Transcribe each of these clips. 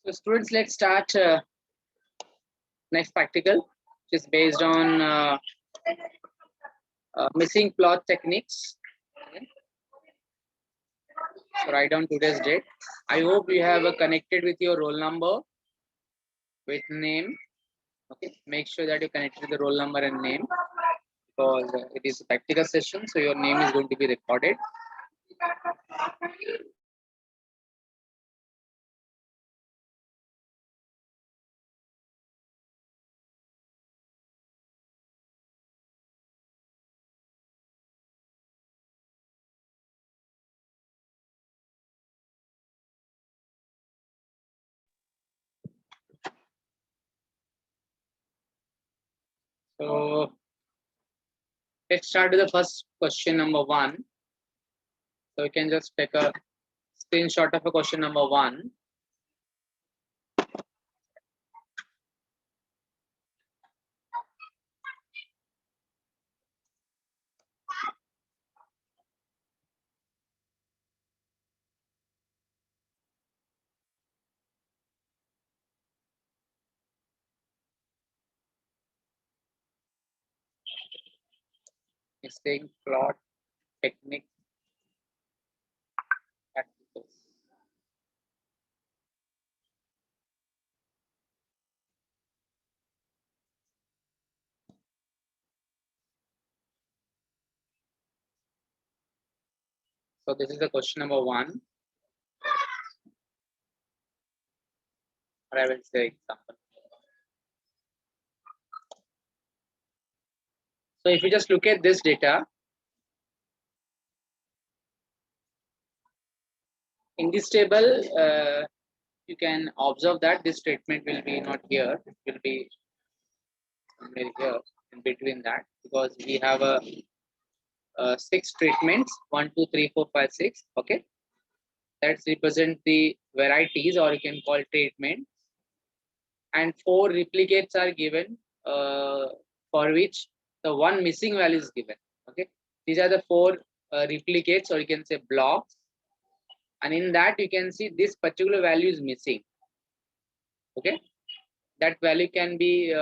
So students, let's start next practical, which is based on missing plot techniques. Okay. So write down today's date. I hope you have connected with your roll number with name. Okay, make sure that you connected with the roll number and name, because it is a practical session, so your name is going to be recorded. So let's start with the first question, number 1. So you can just take a screenshot of a question number 1. It's saying plot technique practicals. So this is the question number 1, or I will say example. So if you just look at this data, in this table, you can observe that this statement will be not here. It will be somewhere here in between that, because we have a 6 treatments, 1, 2, 3, 4, 5, 6. Okay, that represent the varieties, or you can call treatment, and 4 replicates are given, for which the one missing value is given. Okay, these are the 4 replicates, or you can say blocks, and in that you can see this particular value is missing. Okay, that value can be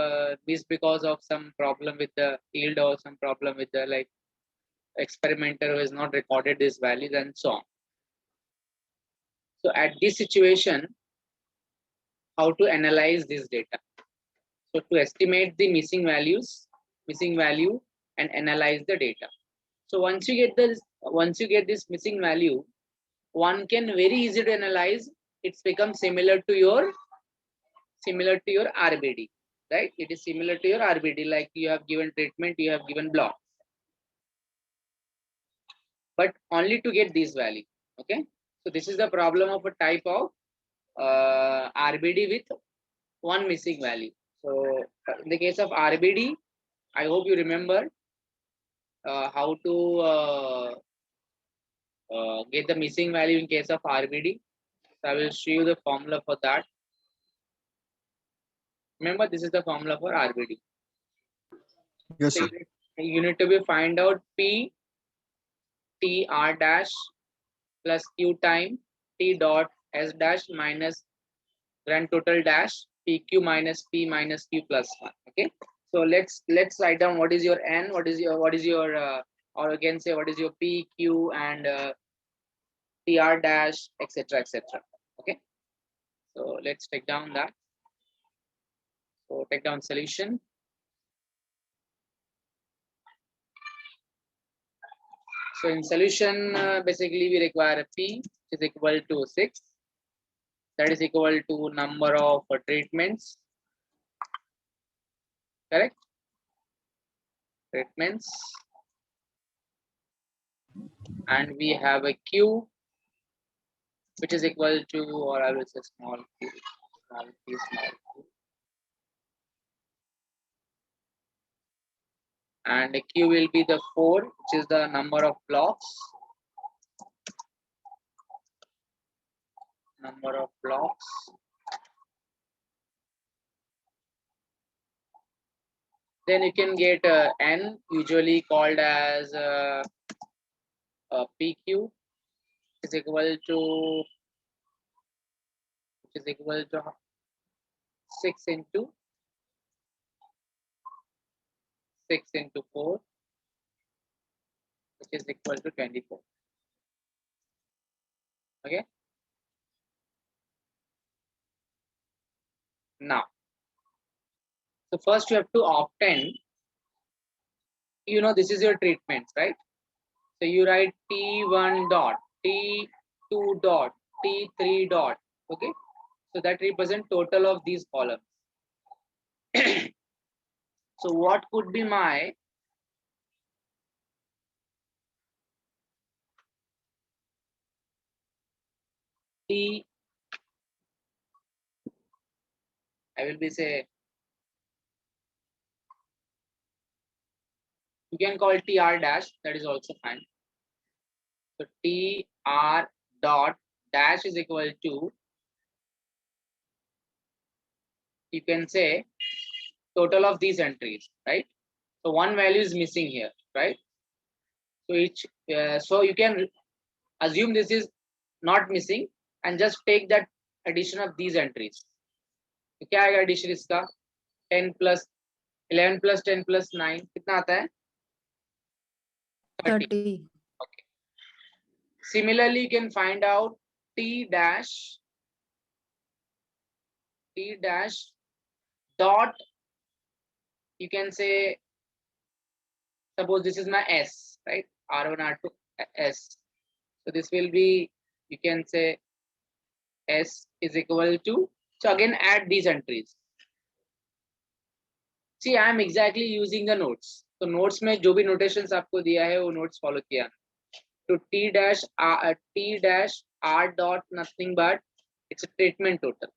missed because of some problem with the yield, or some problem with the experimenter who has not recorded these values, and so on. So at this situation, how to analyze this data? So to estimate the missing value and analyze the data. So once you get this missing value, one can very easy to analyze. It's become similar to your RBD, right? It is similar to your RBD, like you have given treatment, you have given block, but only to get this value. Okay, so this is the problem of a type of RBD with one missing value. So in the case of RBD, I hope you remember how to get the missing value in case of RBD. So I will show you the formula for that. Remember, this is the formula for RBD. Yes, So sir. you need to be find out P T R dash plus Q time T dot S dash minus grand total dash PQ minus P minus Q plus 1. Okay, so let's write down what is your N, what is your or again say what is your P, Q, and TR dash, etc., etc. Okay, so let's take down that. So take down solution. So in solution, basically we require a P, which is equal to 6. That is equal to number of treatments. Correct? Treatments. And we have a Q, which is equal to, or I will say small q, small q, small q. And Q will be the 4, which is the number of blocks. Number of blocks. Then you can get N, usually called as PQ, is equal to which is equal to 6 into 4, which is equal to 24. Okay. Now, so first you have to obtain, this is your treatment, right? So you write T1 dot, T2 dot, T3 dot. Okay. So that represent total of these columns. So what could be my T? I will be say, you can call TR dash, that is also fine. So TR dot dash is equal to, you can say, total of these entries, right? So one value is missing here, right? So so you can assume this is not missing and just take that addition of these entries. तो क्या आएगा addition इसका 10 plus 11 plus 10 plus 9 कितना आता है 30. Okay. Similarly, you can find out T dash dot, you can say, suppose this is my S, right? R1, R2, S. So this will be, you can say, S is equal to, so again add these entries. See, I am exactly using the notes. So notes में जो भी notations आपको दिया है वो notes follow किया. So T dash R dot nothing but it's a treatment total.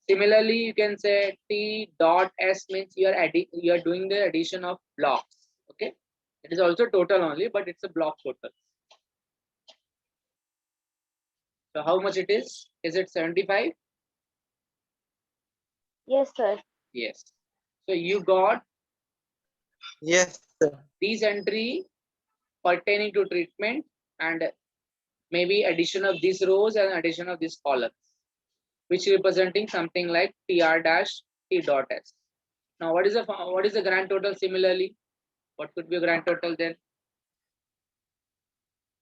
Similarly, you can say T dot S means you are doing the addition of blocks. Okay, it is also total only, but it's a block total. So how much it is? Is it 75? Yes, sir. Yes. So you got Yes, sir. these entry pertaining to treatment and maybe addition of these rows and addition of these columns, which representing something like TR dash T dot S. Now, what is the grand total? Similarly, what could be a grand total then?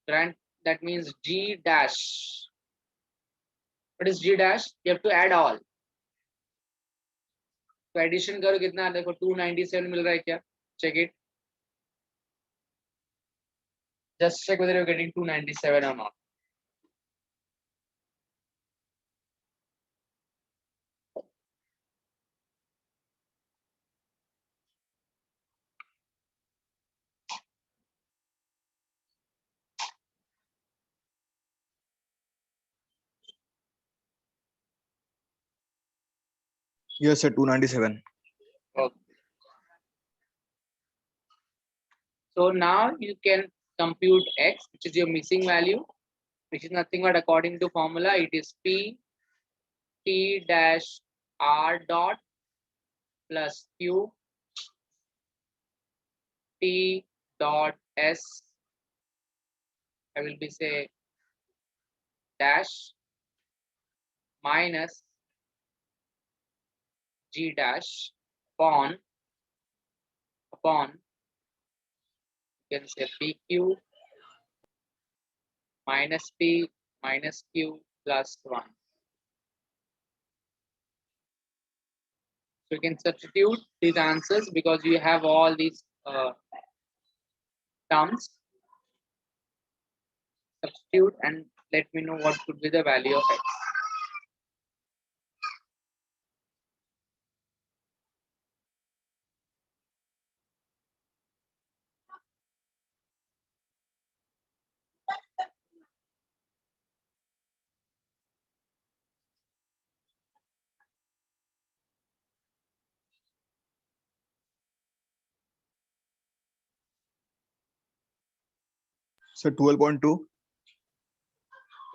That means G dash. What is G dash? You have to add all. So addition करो कितना? देखो 297 मिल रहा है क्या? Check it. Just check whether you're getting 297 or not. Yes, sir. 297. Okay. So now you can compute X, which is your missing value, which is nothing but according to formula, it is P T dash R dot plus Q T dot S, I will be say dash minus G dash upon you can say PQ minus P minus Q plus 1. So you can substitute these answers because you have all these terms. Substitute and let me know what could be the value of X. So 12.2.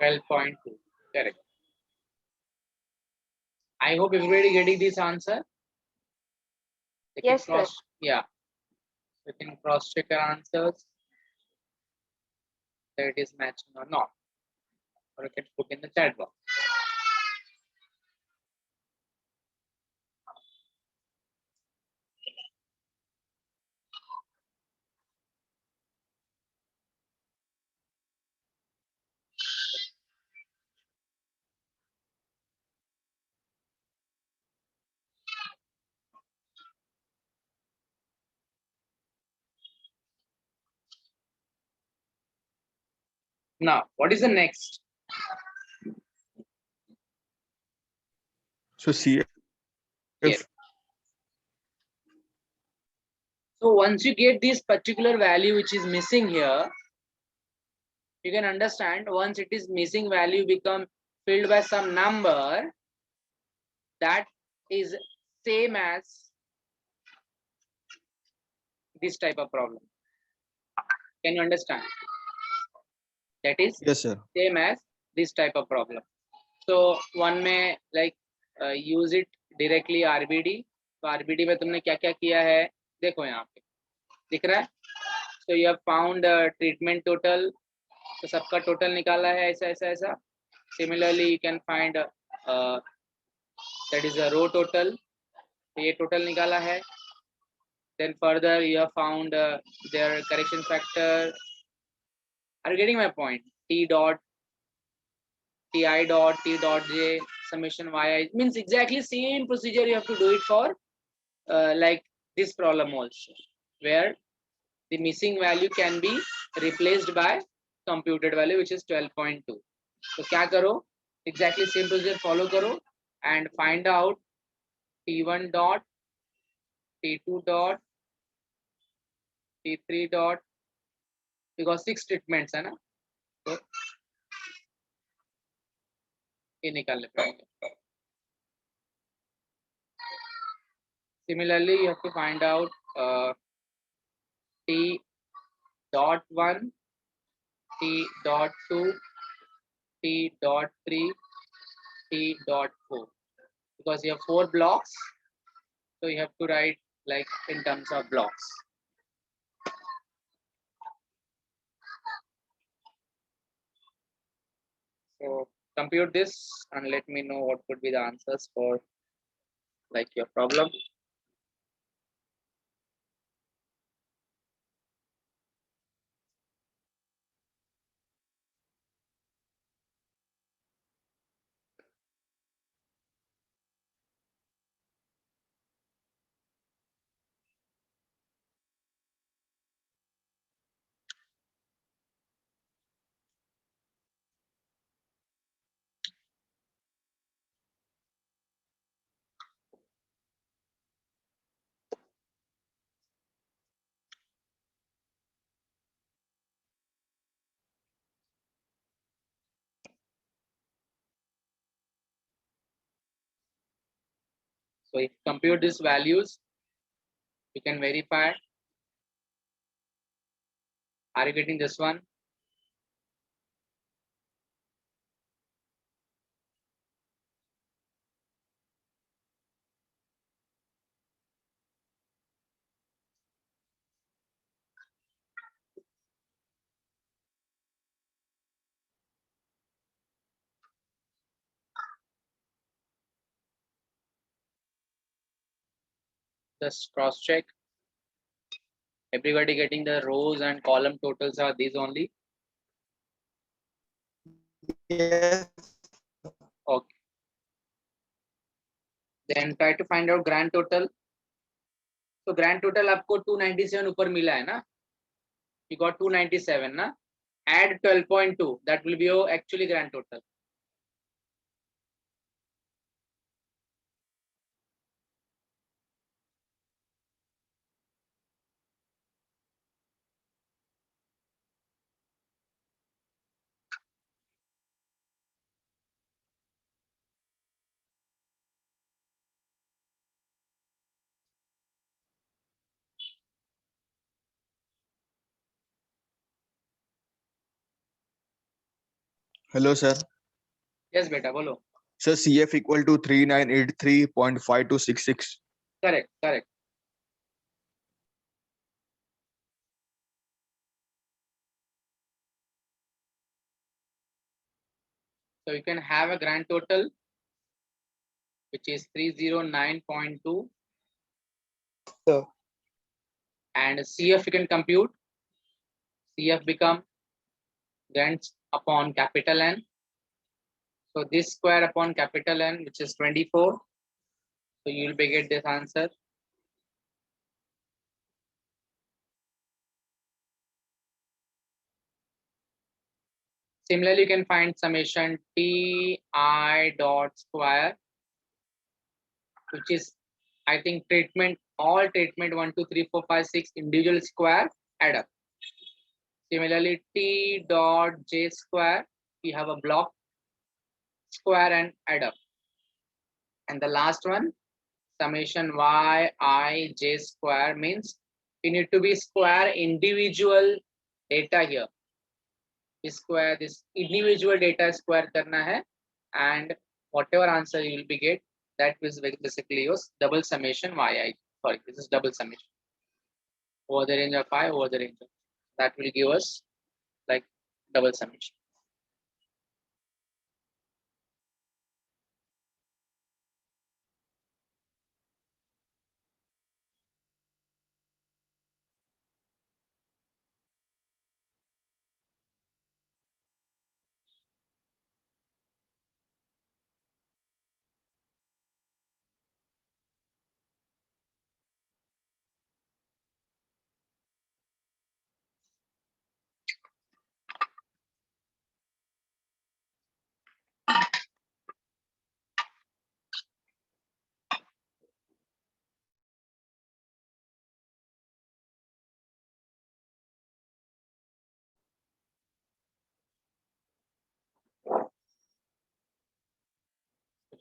12.2, correct. I hope everybody getting this answer. You can Yes, sir. yeah. You can cross check your answers. That it is matching or not. Or you can put in the chat box. Now, what is the next? So CF. Yes. So once you get this particular value which is missing here, you can understand once it is missing value become filled by some number that is same as this type of problem. Can you understand? That is Yes, sir. same as this type of problem. So one may like use it directly RBD. तो RBD में तुमने क्या क्या किया है देखो यहाँ पे दिख रहा है. So you have found treatment total. तो सबका टोटल निकाला है ऐसा ऐसा ऐसा. Similarly you can find that is a row total. तो ये टोटल निकाला है. Then further you have found their correction factor. Are you getting my point? T dot Ti dot T dot J summation Yi means exactly same procedure you have to do it for like this problem also, where the missing value can be replaced by computed value which is 12.2. So क्या करो exactly same procedure follow करो and find out T1 dot T2 dot T3 dot because 6 treatments है ना तो ये निकालने पड़ेंगे. Similarly you have to find out T dot 1 T dot 2 T dot 3 T dot 4 because you have 4 blocks, so you have to write like in terms of blocks. So compute this and let me know what could be the answers for like your problem. So if you compute these values, you can verify. Are you getting this one? Just cross check. Everybody getting the rows and column totals are these only? Yes. Okay. Then try to find out grand total. So grand total आपको 297 ऊपर मिला है ना? You got 297 ना? Add 12.2. That will be your actually grand total. Hello, sir. Yes, beta, bolo. Sir, CF equal to 3983.5266. Correct, correct. So you can have a grand total which is 309.2. Sir. And CF you can compute. CF become grand upon capital N. So this square upon capital N, which is 24. So you will be get this answer. Similarly, you can find summation ti dot square, which is, I think, treatment, all treatment 1, 2, 3, 4, 5, 6 individual square add up. Similarly, t dot j square, we have a block square and add up. And the last one, summation yi square, means you need to be square individual data here. This individual data square karna hai, and whatever answer you will be get, that is basically your double summation yi. Sorry, this is double summation over the range of I over the range of, that will give us like double summation.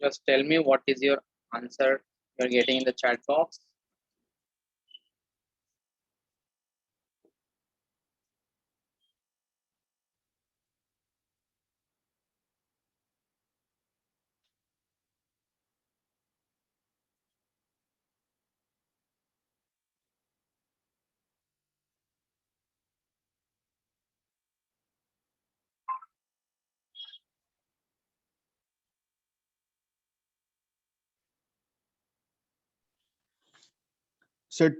Just tell me what is your answer you're getting in the chat box. Sir,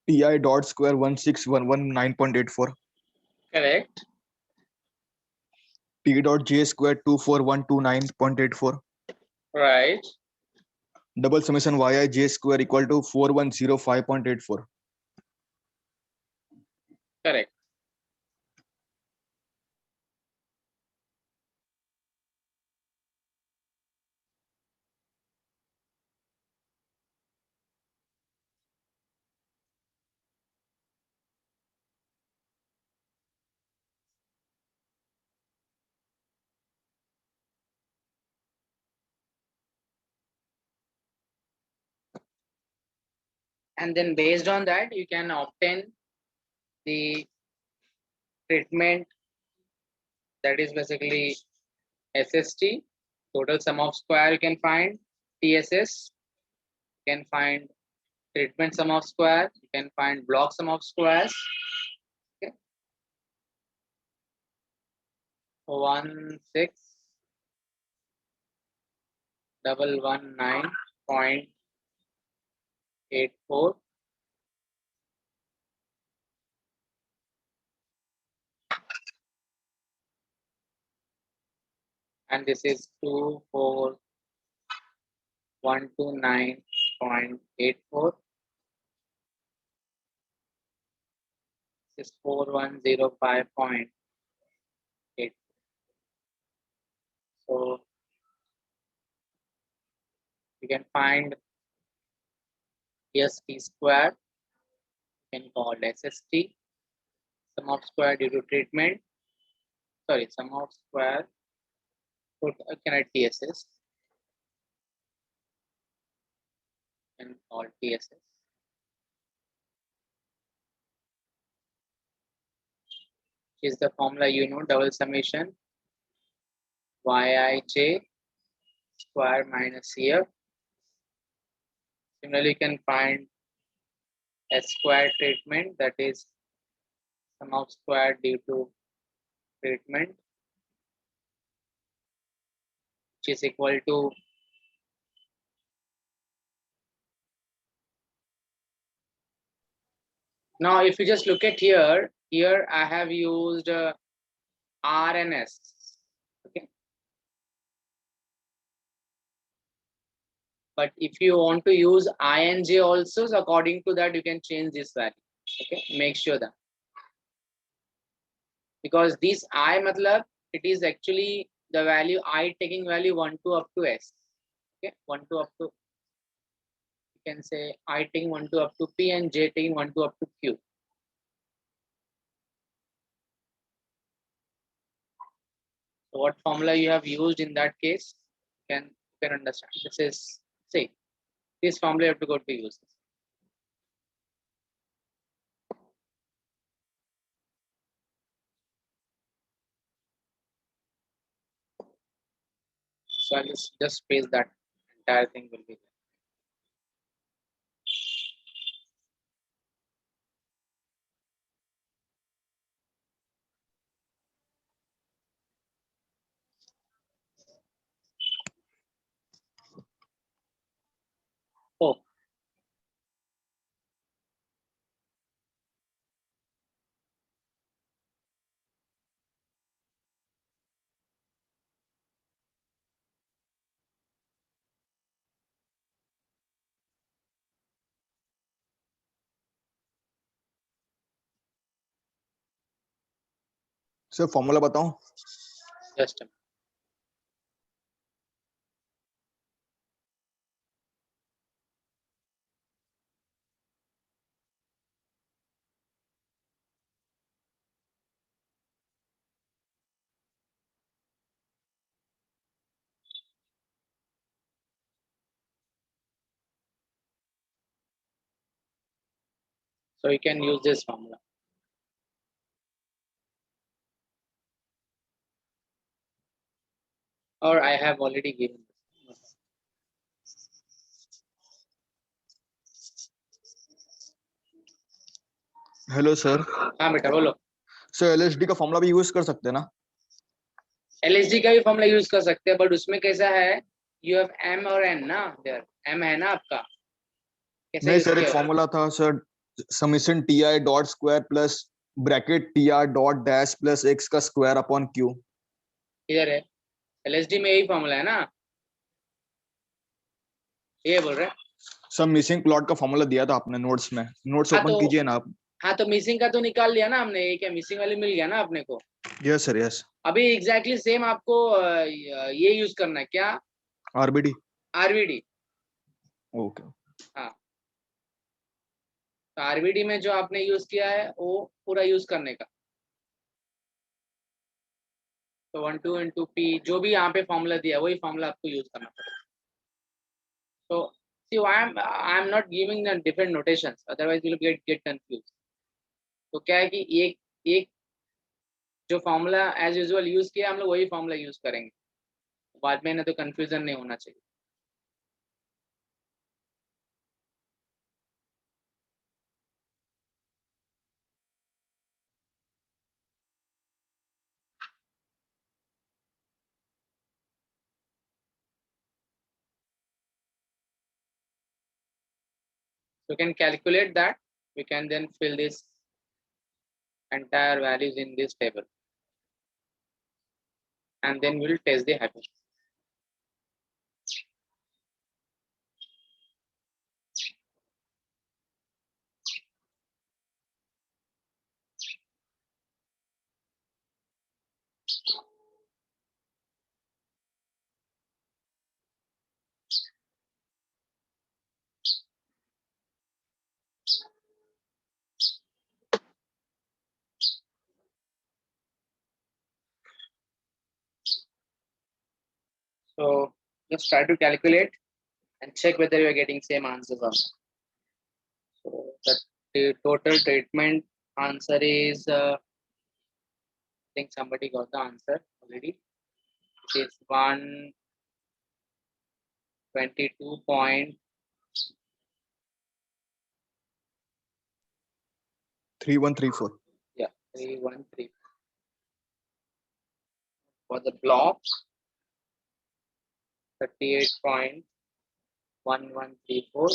ti dot square 16119.84. Correct. T dot j square 24129.84. Right. Double summation yi j square equal to 4105.84. Correct. And then based on that, you can obtain the treatment, that is basically SST, total sum of square you can find, TSS, you can find treatment sum of square, you can find block sum of squares. Okay. 16,119.84. And this is 24,129.84. This is 4105.8. So you can find ST square, you can call SST, sum of square due to treatment, sorry, sum of square, put can I TSS, and call TSS. Is the formula you know, double summation Yij square minus here. Similarly, you can find S square treatment, that is sum of square due to treatment, which is equal to now. If you just look at here I have used R and S. Okay. But if you want to use I and J also, so according to that, you can change this value. Okay, make sure that, because this I matlab it is actually the value I taking value 1 to up to S. Okay, 1 to up to, you can say I taking 1 to up to P and J taking 1 to up to Q. So what formula you have used in that case, you can understand. This is, say, this formula you have to go to use. So I'll just paste that entire thing will be there. Oh, sir formula बताऊं? just a minute. So you can use this formula. Or I have already given this. Hello sir. हाँ बेटा बोलो. Sir LSD का formula भी use कर सकते हैं ना? LSD का भी फॉर्मूला यूज कर सकते हैं, बट उसमें कैसा है, यू हैव M और N ना, देयर M है ना आपका, कैसे नहीं यूज सर, एक किया? फॉर्मूला था sir, summation T I dot square plus bracket T R dot dash plus x का स्क्वायर अपॉन क्यू. इधर है, LSD में यही फॉर्मूला है ना, ये बोल रहे हैं. सर मिसिंग प्लॉट का फॉर्मूला दिया था आपने नोट्स में, नोट्स हाँ ओपन तो, कीजिए ना आप. हाँ तो मिसिंग का तो निकाल लिया ना हमने, ये क्या मिसिंग वाली मिल गया ना अपने को. Yes sir, yes. अभी एग्जैक्टली सेम आपको ये यूज करना है क्या, आरबीडी. RVD. ओके. हाँ, तो RVD में जो आपने यूज किया है वो पूरा यूज करने का. तो 1 2 इंटू P जो भी यहाँ पे फॉर्मूला दिया है वही फॉर्मूला आपको यूज करना पड़ेगा. तो see I am not giving the different notations, otherwise you will get confused. तो क्या है कि एक एक जो फॉर्मूला एज यूजुअल यूज किया हम लोग वही फॉर्मूला यूज करेंगे, बाद में ना तो कंफ्यूजन नहीं होना चाहिए. So you can calculate that, we can then fill this entire values in this table and then we'll test the hypothesis. So just try to calculate and check whether you are getting same answers or not. So the total treatment answer is, I think somebody got the answer already. It is 122. 3134. Yeah, 313. For the block, 38.1134,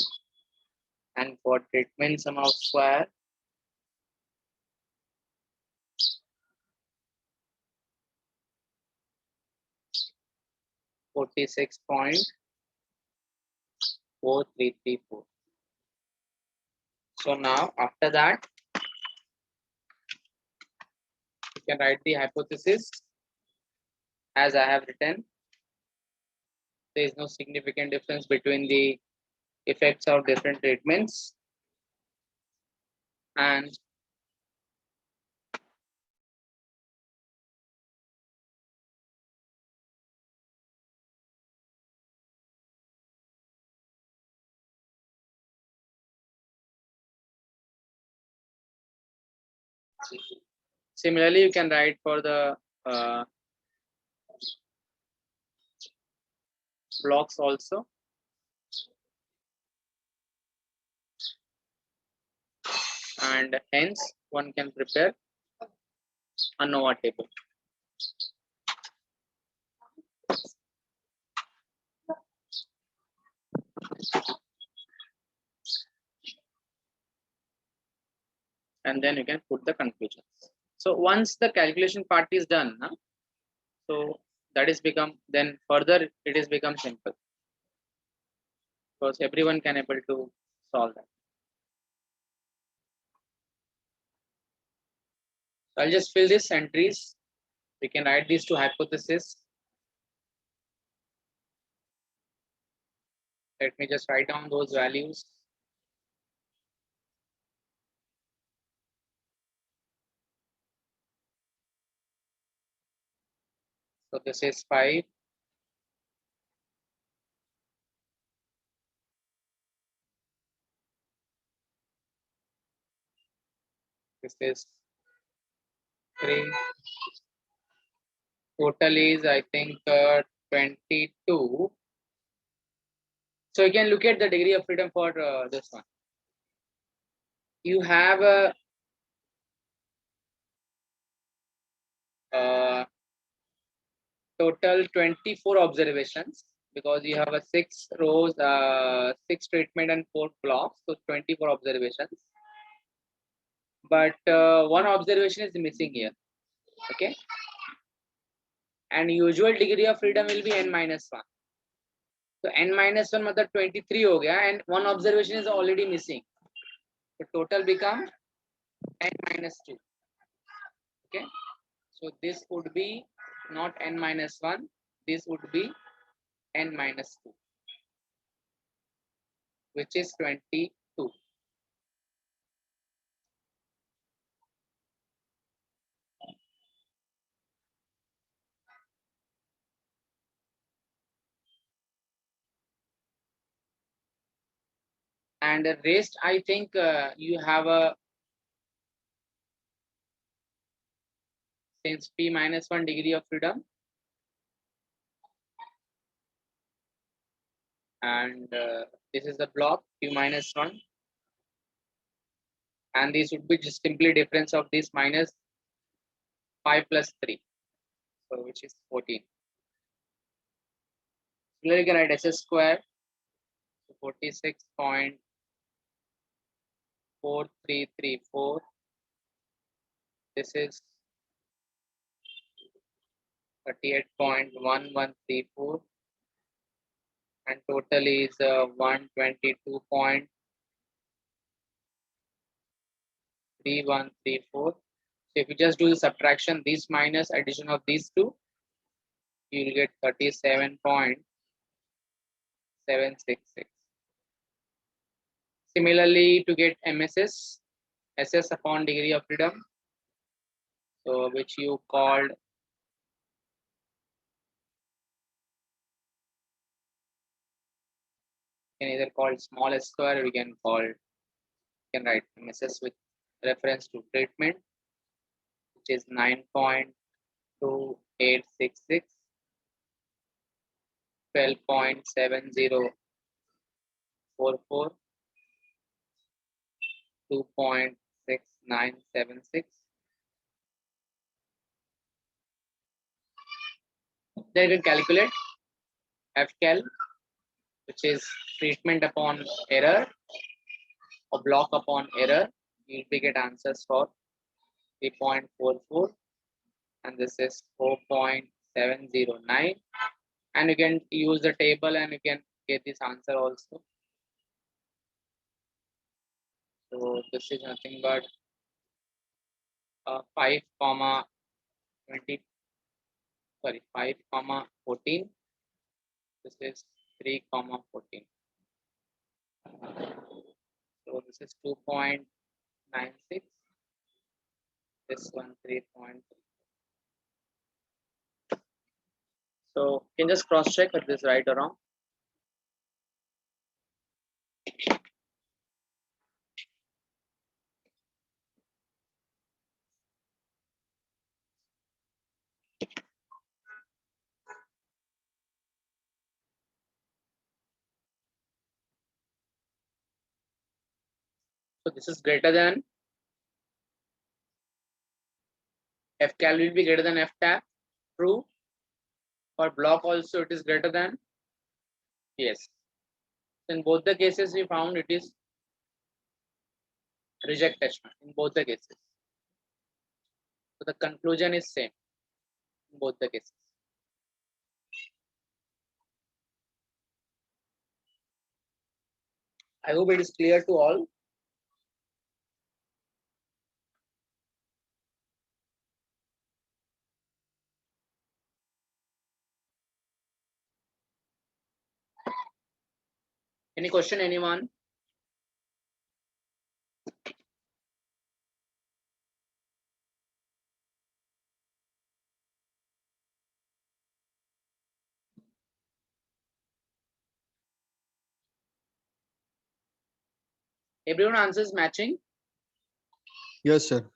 and for treatment sum of square, 46.4334. So now after that, you can write the hypothesis as I have written, there is no significant difference between the effects of different treatments. And similarly, you can write for the blocks also. And hence one can prepare ANOVA table. And then you can put the conclusions. So once the calculation part is done, so that is become, then further it is become simple, because everyone can able to solve that. So I'll just fill these entries. We can write these two hypotheses. Let me just write down those values. So this is 5. This is 3. Total is, I think, 22. So you can look at the degree of freedom for this one. You have a total 24 observations, because you have a 6 rows, 6 treatment and 4 blocks, so 24 observations. But one observation is missing here. Okay. And usual degree of freedom will be n minus 1. So n minus 1 matlab 23 ho gaya, and one observation is already missing. So total becomes n minus 2. Okay. So this would be not n minus 1. This would be n minus 2, which is 22. And the rest, I think you have a, since p minus 1 degree of freedom, and this is the block q minus 1, and this would be just simply difference of this minus 5 plus 3, so which is 14. Here you can write s square, 46.4334. This is 38.1134, and total is 122.3134. So if you just do the subtraction, this minus addition of these two, you will get 37.766. Similarly, to get MSS, SS upon degree of freedom, so which you called can either call small s square, or we can write MSS with reference to treatment, which is 9.2866, 12.7044, 2.6976. Then you can calculate FCAL, which is treatment upon error or block upon error. You will get answers for 3.44, and this is 4.709. And you can use the table and you can get this answer also. So this is nothing but 5, 20 sorry 5 comma 14. This is 3 comma 14. So this is 2.96. This one 3.3. So you can just cross check if this is right or wrong. So this is greater than FCal will be greater than FTAP. True. For block also it is greater than. Yes. In both the cases we found it is reject test in both the cases. So the conclusion is same in both the cases. I hope it is clear to all. Any question, anyone? Everyone answers matching. Yes, sir.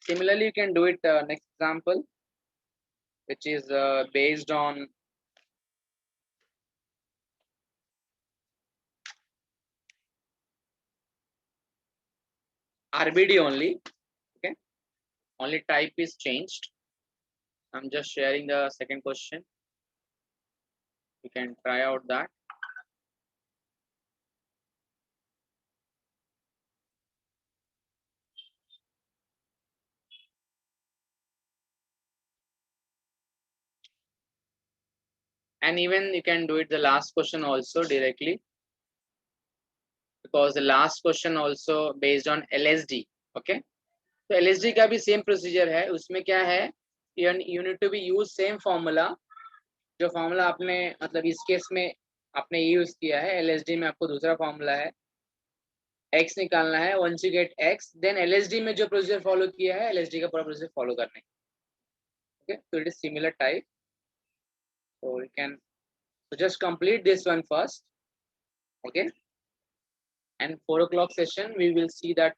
Similarly, you can do it next example, which is based on RBD only. Okay, only type is changed. I'm just sharing the second question. You can try out that. And even you can do it the last question also directly, because the last question also based on LSD. Okay, तो LSD का भी same procedure है. उसमें क्या है, you need to be use same formula. जो formula आपने मतलब इस केस में आपने ये यूज किया है, LSD में आपको दूसरा फॉर्मूला है, x निकालना है. once you get x, then LSD में जो प्रोसीजर फॉलो किया है LSD का पूरा प्रोसीजर फॉलो करने. Okay, so it is similar type. So you can just complete this one first. Okay, and 4 o'clock session we will see that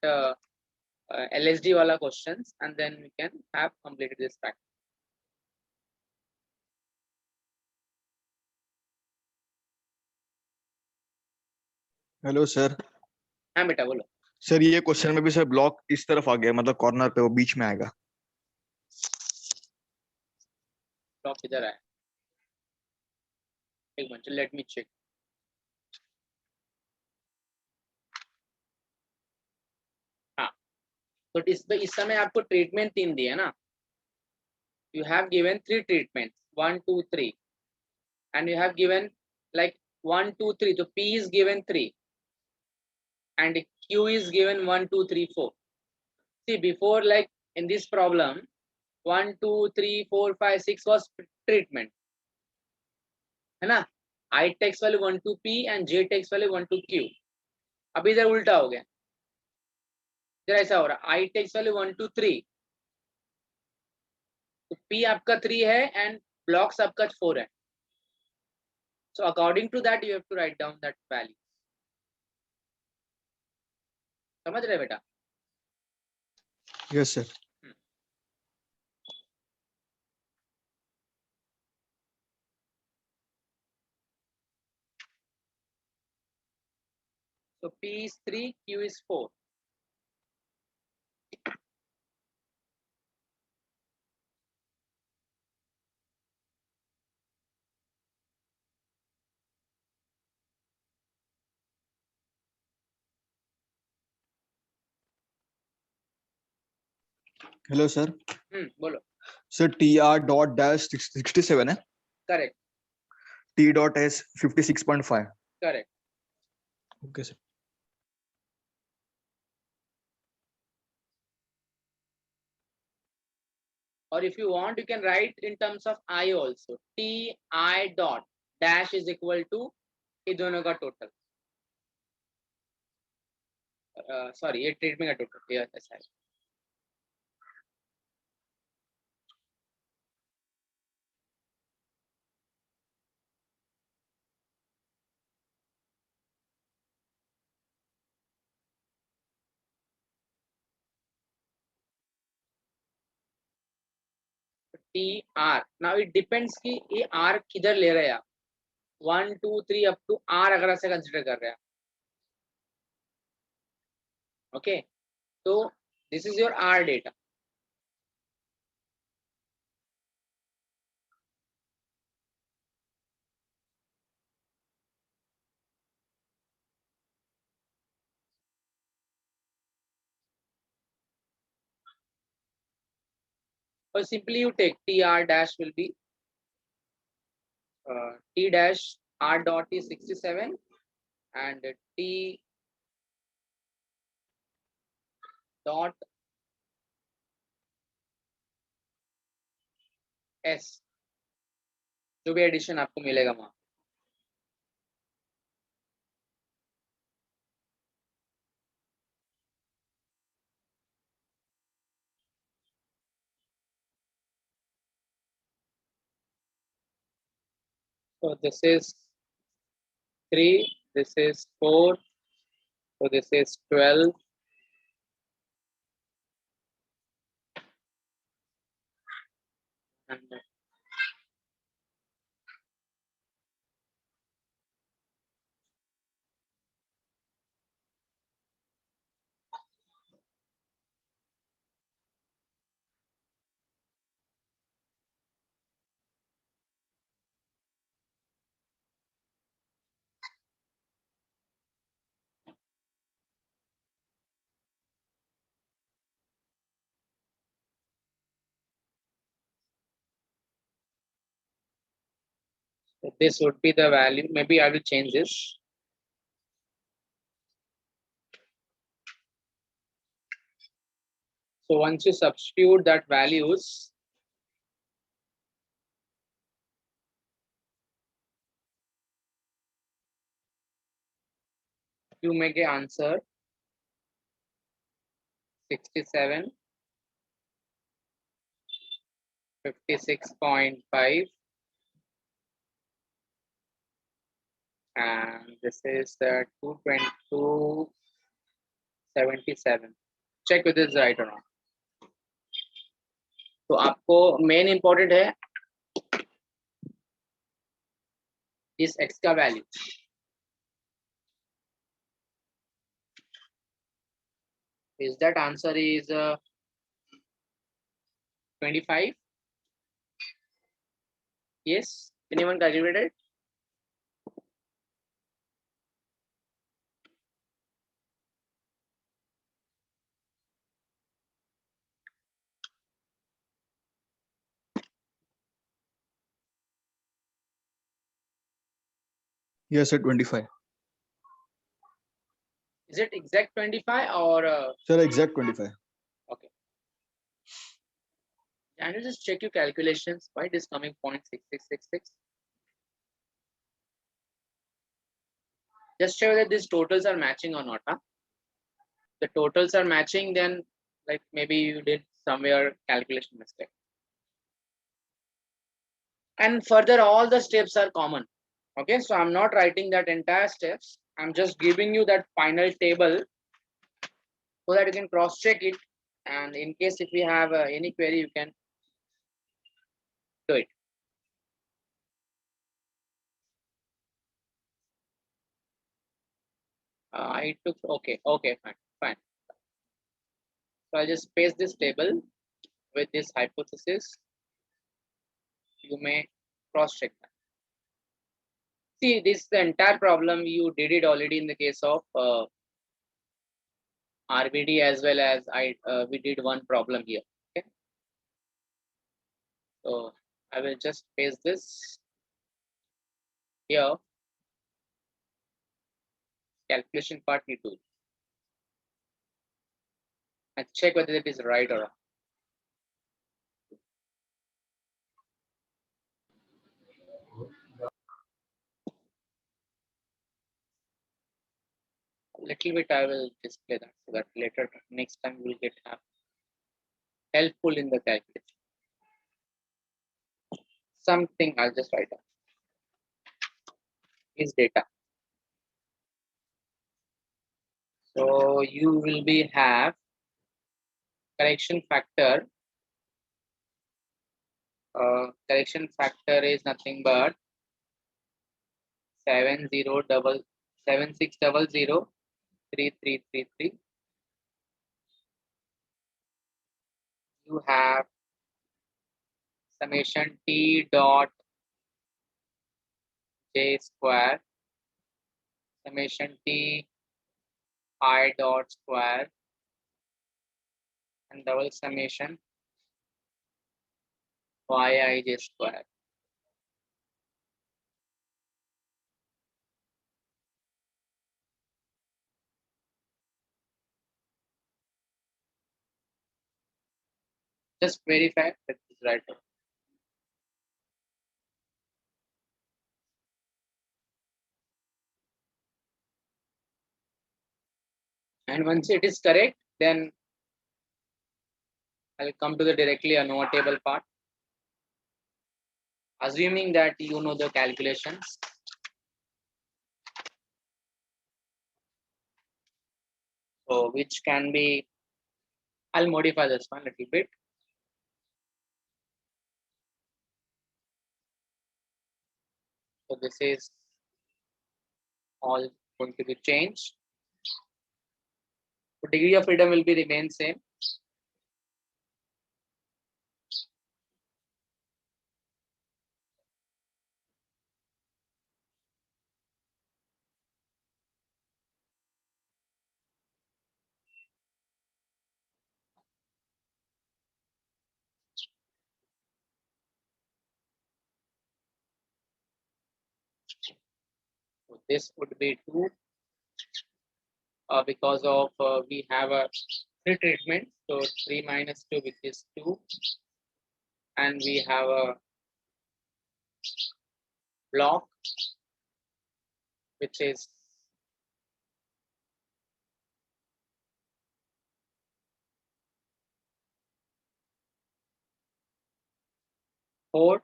LSD wala questions, and then we can have completed this practice. Hello sir. हाँ बेटा बोलो. Sir ये question में भी sir block इस तरफ आ गया, मतलब कॉर्नर पे, वो बीच में आएगा. ब्लॉक किधर है, एक मिनट, लेट मी चेक. हाँ, तो इस समय आपको ट्रीटमेंट 3 दिए ना. You have given 3 treatments, 1 2 3, and you have given like 1 2 3. So P is given 3 and Q is given 1 2 3 4. See, before, like in this problem, 1 2 3 4 5 6 was treatment, है ना. I takes value 1 to P and J takes value 1 to Q. अब इधर उल्टा हो गया, इधर ऐसा हो रहा, I takes value 1 to 3. तो P आपका 3 है and blocks आपका 4 है. So according to that you have to write down that value. समझ रहे बेटा? Yes sir. So P is 3, Q is 4. Hello sir. बोलो. सर TR डॉट डैश 67 है. Correct. T dot S 56.5. Correct. Okay sir. or if you want, you can write in terms of I also. Ti dot dash is equal to ये दोनों का total. Sorry, ये treatment का total. Yeah, that's right. T R. Now it depends कि ये R किधर ले रहे हैं आप. 1, 2, 3 up to R अगर ऐसे consider कर रहे हैं. Okay. So this is your R data. Or simply you take TR dash will be T dash R dot is 67 and T dot S जो भी एडिशन आपको मिलेगा वहां. So this is 3, this is 4, so this is 12. And so this would be the value. Maybe I will change this. So once you substitute that values, you make an answer 67, 56.5, and this is 222, 77. Check whether it's right or not. तो आपको main important है इस x का value. Is that answer is 25? Yes. Anyone calculated? Yes, sir, 25. Is it exact 25 or Sir, exact 25. okay? Can you just check your calculations? Why it is coming 0.6666? Just show that these totals are matching or not. Huh? The totals are matching, then like maybe you did somewhere calculation mistake. And further, all the steps are common. Okay, so I'm not writing that entire steps. I'm just giving you that final table so that you can cross check it. And in case if you have any query, you can do it. I took, okay, fine. So I'll just paste this table with this hypothesis. You may cross check that. See, this the entire problem you did it already in the case of RBD as well as we did one problem here. Okay, so I will just paste this here. Calculation part we do and check whether it is right or wrong. little bit I will display that so that later next time we will get helpful in the calculation. Something I'll just write down is data. So you will be have correction factor. Correction factor is nothing but 76003333. You have summation t dot j square, summation t I dot square, and double summation yij square. Just verify that is right. And once it is correct, then I'll come to the directly notable part. Assuming that you know the calculations. So which can be, I'll modify this one a little bit. So this is all going to be changed. So degree of freedom will be remain same. So this would be 2 because of we have a 3 treatment. So 3 minus 2, which is 2, and we have a block which is four.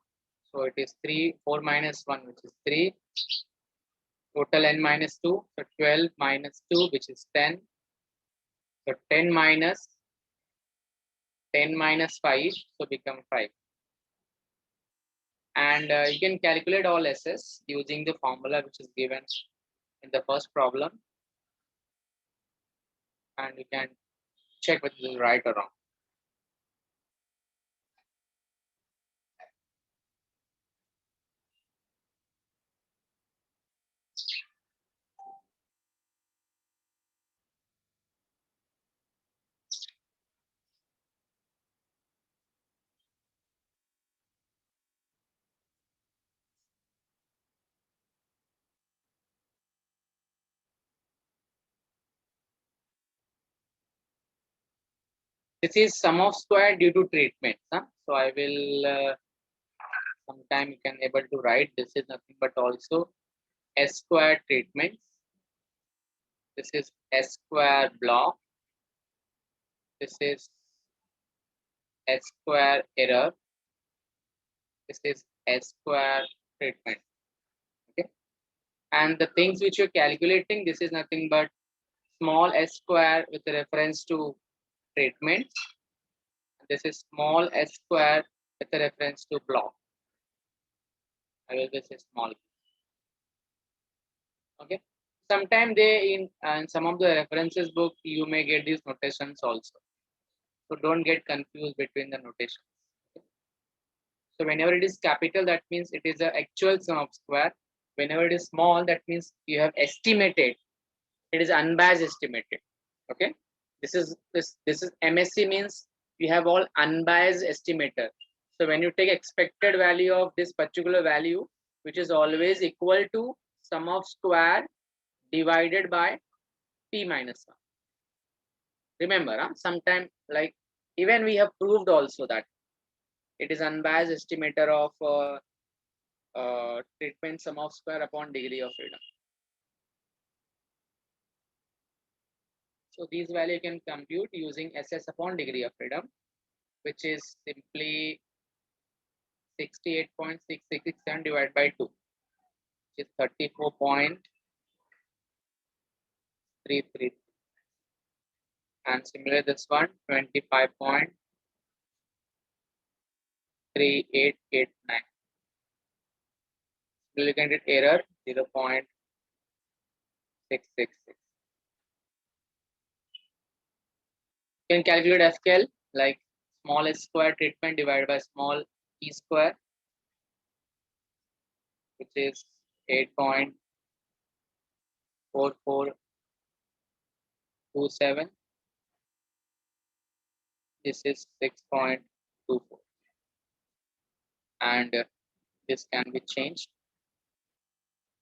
So it is 3, 4 minus 1, which is 3. Total n minus 2. So 12 minus 2, which is 10. So 10 minus 5, so become 5. And you can calculate all SS using the formula which is given in the first problem. And you can check whether it is right or wrong. This is sum of square due to treatments. Huh? So I will sometime you can able to write this is nothing but also S square treatments. This is S square block. This is S square error. This is S square treatment. Okay. And the things which you're calculating, this is nothing but small s square with reference to treatment. This is small s square with reference to block. This is small. Okay. Sometime they in some of the references book you may get these notations also. So don't get confused between the notations. Okay. So whenever it is capital, that means it is the actual sum of square. Whenever it is small, that means you have estimated. It is unbiased estimated. Okay. This is MSc means we have all unbiased estimator. So when you take expected value of this particular value, which is always equal to sum of square divided by p minus 1. Remember, sometime like even we have proved also that it is unbiased estimator of treatment sum of square upon degree of freedom. So these value you can compute using SS upon degree of freedom, which is simply 68.6667 divided by 2, which is 34.33. And similarly this one, 25.3889. We're looking at error 0.666. You can calculate FKL like small s square treatment divided by small e square, which is 8.4427. This is 6.24, and this can be changed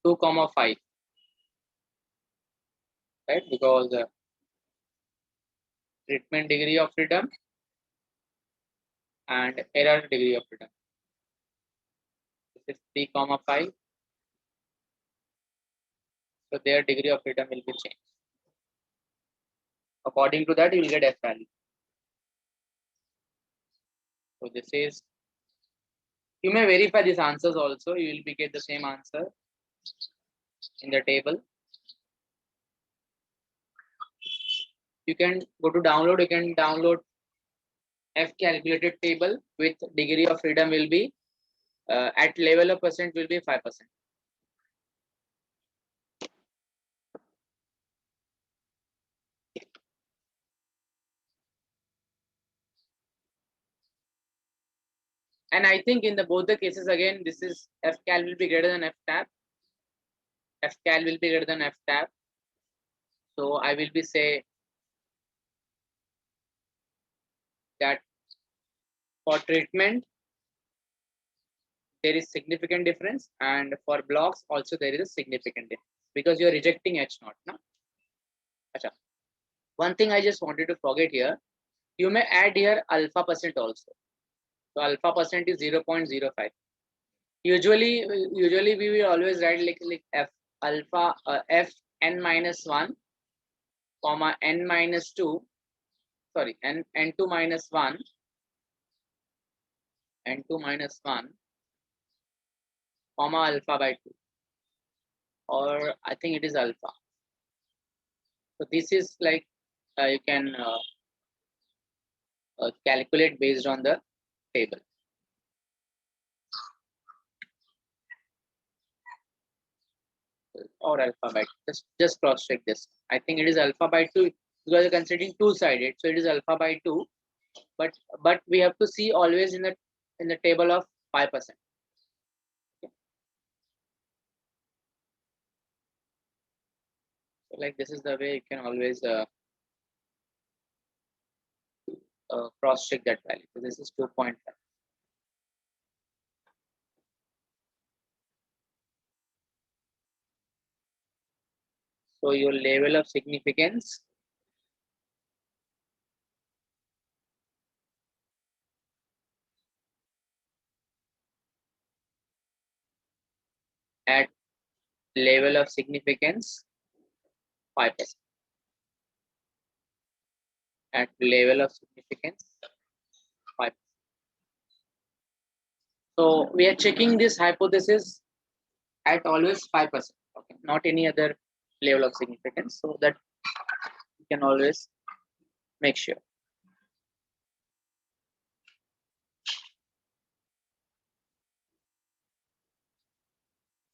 2, 5, right? Because treatment degree of freedom and error degree of freedom. This is 3, 5. So their degree of freedom will be changed. According to that, you will get F value. So this is, you may verify these answers also. You will be get the same answer in the table. You can go to download. You can download F calculated table with degree of freedom will be at level of percent will be 5%. And I think in the both the cases again, this is F cal will be greater than F tab. F cal will be greater than F tab. So I will be say that for treatment there is significant difference, and for blocks also there is a significant difference because you are rejecting H naught. No? Achha. One thing I just wanted to forget here, you may add here alpha percent also. So alpha percent is 0.05. Usually we will always write like F alpha F n minus 1 comma n minus 2, sorry, n2 minus 1, n2 minus 1 comma alpha by 2, or I think it is alpha. So this is like you can calculate based on the table. Or alpha by 2. Just cross check this. I think it is alpha by 2 because you're considering two-sided, so it is alpha by 2. But we have to see always in the table of 5%. Okay. So like this is the way you can always cross check that value. So this is 2.5. So your level of significance at level of significance 5%. At level of significance 5%. So we are checking this hypothesis at always 5%. Okay, not any other level of significance, so that you can always make sure.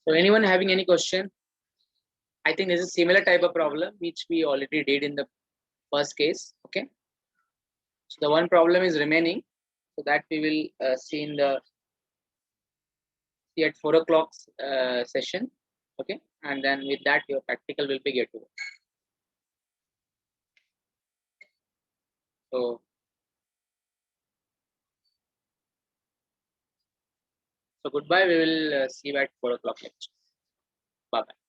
So anyone having any question? I think this is a similar type of problem which we already did in the first case. Okay. So the one problem is remaining, so that we will see in the at 4 o'clock session. Okay, and then with that your practical will be get over. So goodbye. We will see you at 4 o'clock lecture. Bye bye.